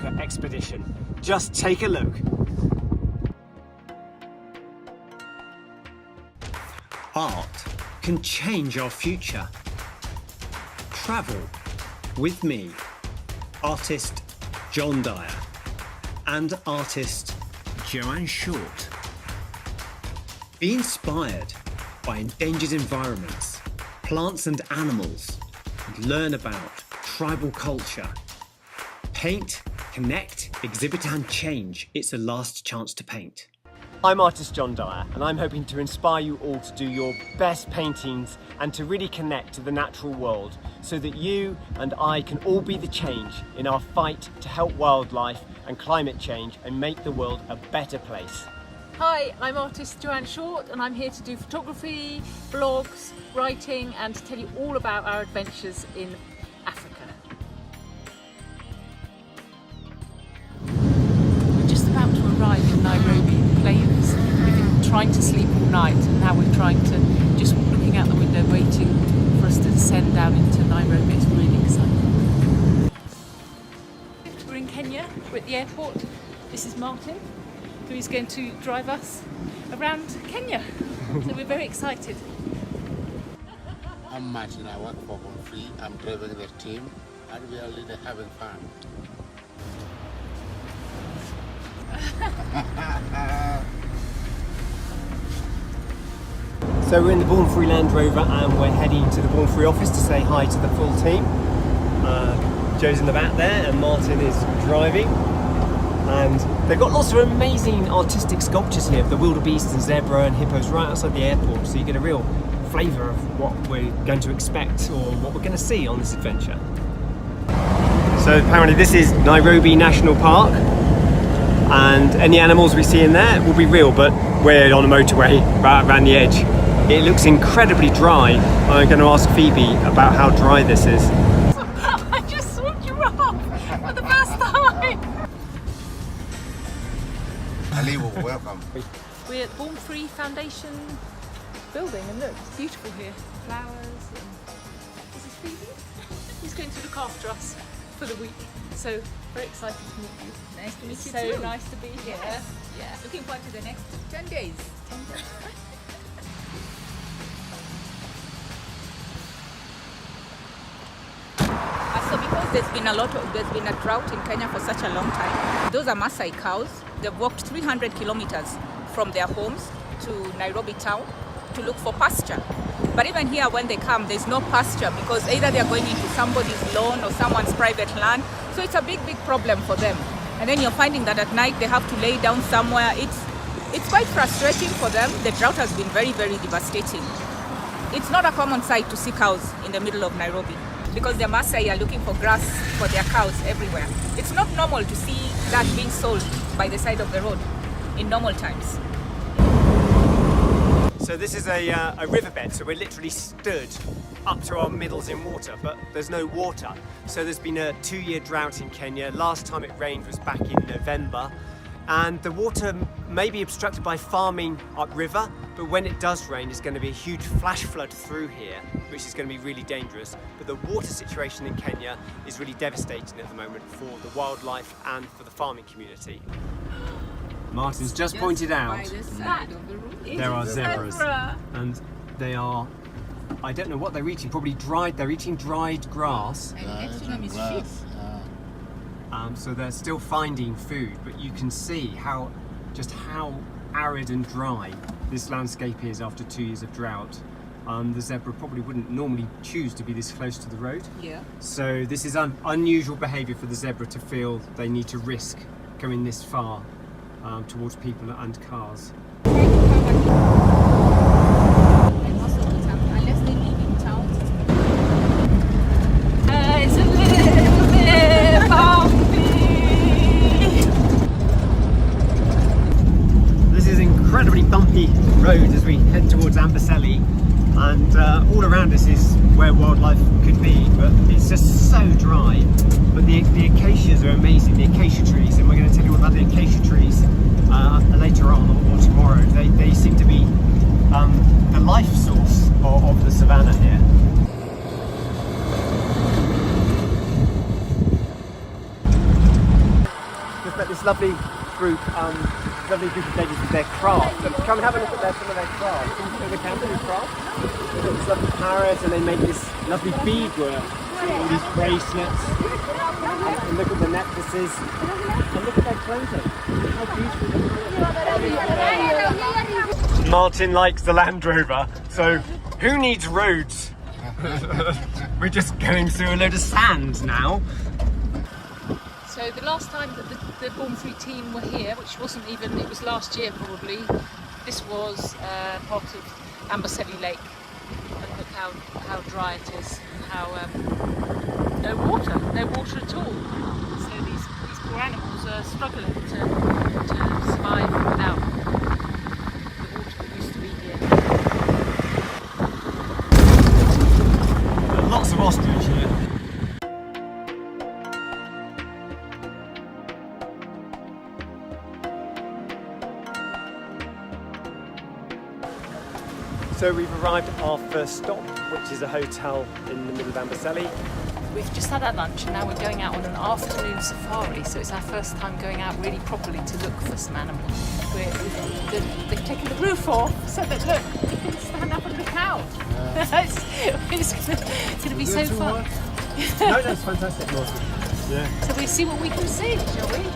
Africa expedition. Just take a look. Art can change our future. Travel with me, artist John Dyer and artist Joanne Short. Be inspired by endangered environments, plants and animals, and learn about tribal culture. Paint, connect, exhibit and change. It's a last chance to paint. I'm artist John Dyer and I'm hoping to inspire you all to do your best paintings and to really connect to the natural world so that you and I can all be the change in our fight to help wildlife and climate change and make the world a better place. Hi, I'm artist Joanne Short and I'm here to do photography, blogs, writing and to tell you all about our adventures in Africa. We're just about to arrive in Nairobi. Planes. We've been trying to sleep all night and now we're trying to, just looking out the window waiting for us to descend down into Nairobi. It's really exciting. We're in Kenya, we're at the airport. This is Martin, who is going to drive us around Kenya. So we're very excited. I'm Martin, I work for Home Free. I'm driving the team and we are really having fun. So we're in the Born Free Land Rover and we're heading to the Born Free office to say hi to the full team. Joe's in the back there and Martin is driving. And they've got lots of amazing artistic sculptures here of the wildebeest and zebra and hippos right outside the airport, so you get a real flavour of what we're going to expect or what we're going to see on this adventure. So apparently this is Nairobi National Park and any animals we see in there will be real, but we're on a motorway right around the edge. It looks incredibly dry. I'm going to ask Phoebe about how dry this is. I just swung you off for the first time. Ali, welcome. We're at Born Free Foundation building and look, it's beautiful here. Flowers and this is Phoebe. He's going to look after us for the week. So very excited to meet you. Nice to meet you So too. nice to be here. Yeah. Looking forward to the next 10 days. So because there's been a drought in Kenya for such a long time, those are Maasai cows. They've walked 300 kilometers from their homes to Nairobi town to look for pasture. But even here when they come, there's no pasture because either they're going into somebody's lawn or someone's private land. So it's a big problem for them. And then you're finding that at night they have to lay down somewhere. It's quite frustrating for them. The drought has been very devastating. It's not a common sight to see cows in the middle of Nairobi because the Maasai are looking for grass for their cows everywhere. It's not normal to see that being sold by the side of the road in normal times. So this is a riverbed, so we're literally stood up to our middles in water, but there's no water. So there's been a 2-year drought in Kenya. Last time it rained was back in November. And the water may be obstructed by farming upriver, but when it does rain, there's going to be a huge flash flood through here, which is going to be really dangerous. But the water situation in Kenya is really devastating at the moment for the wildlife and for the farming community. Martin's just pointed out there are zebras, and they are, I don't know what they're eating, probably they're eating dried grass. And next to them is sheep. So they're still finding food, but you can see how arid and dry this landscape is after 2 years of drought. The zebra probably wouldn't normally choose to be this close to the road. Yeah. So this is unusual behaviour for the zebra to feel they need to risk going this far towards people and cars. And most of the time, unless they live in town. It's a little bit bumpy. This is an incredibly bumpy road as we head towards Amboseli, and all around us is where wildlife could be, but it's just so dry. But the acacias are amazing, the acacia trees, and we're going to tell you about the acacia trees later on or tomorrow. They seem to be the life source of the savannah here. met this lovely group of ladies with their craft. So come and have a look at some of their craft. Can you show the camera their craft? They've got this lovely parrot and they make this lovely beadwork. All these bracelets. And look at the necklaces. And look at their clothing. How beautiful the Martin likes the Land Rover, so who needs roads? We're just going through a load of sand now. So the last time that the Born Free team were here, which wasn't even, it was last year probably, this was part of Amboseli Lake. And look how dry it is and how no water at all. So these poor animals are struggling to survive without the water that used to be here. There are lots of ostrich here. So we've arrived at our first stop, which is a hotel in the middle of Amboseli. We've just had our lunch and now we're going out on an afternoon safari, so it's our first time going out really properly to look for some animals. They've taken the roof off so that, look, you can stand up and look out. It's going to be so fun. No, that's fantastic, Martin. Yeah. So we see what we can see, shall we?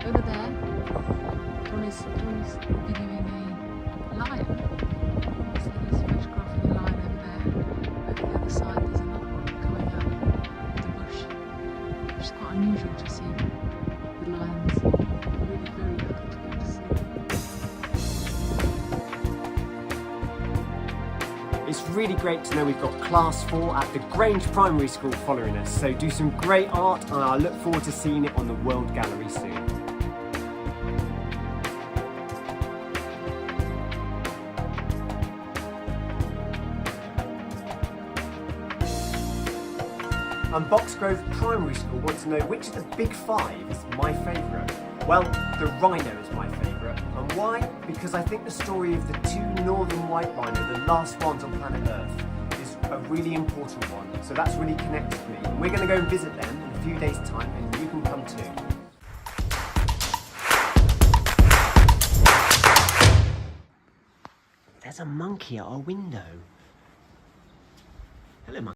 Over there, John is videoing a lion. So he's photographing a lion over there. Over the other side there's another one coming out of the bush, which is quite unusual to see the lions. Really very lucky to get to see them. It's really great to know we've got Class 4 at the Grange Primary School following us, so do some great art and I look forward to seeing it on the World Gallery soon. And Boxgrove Primary School wants to know which of the big five is my favourite. Well, the rhino is my favourite. And why? Because I think the story of the two northern white rhino, the last ones on planet Earth, is a really important one. So that's really connected me. And we're going to go and visit them in a few days' time, and you can come too. There's a monkey at our window.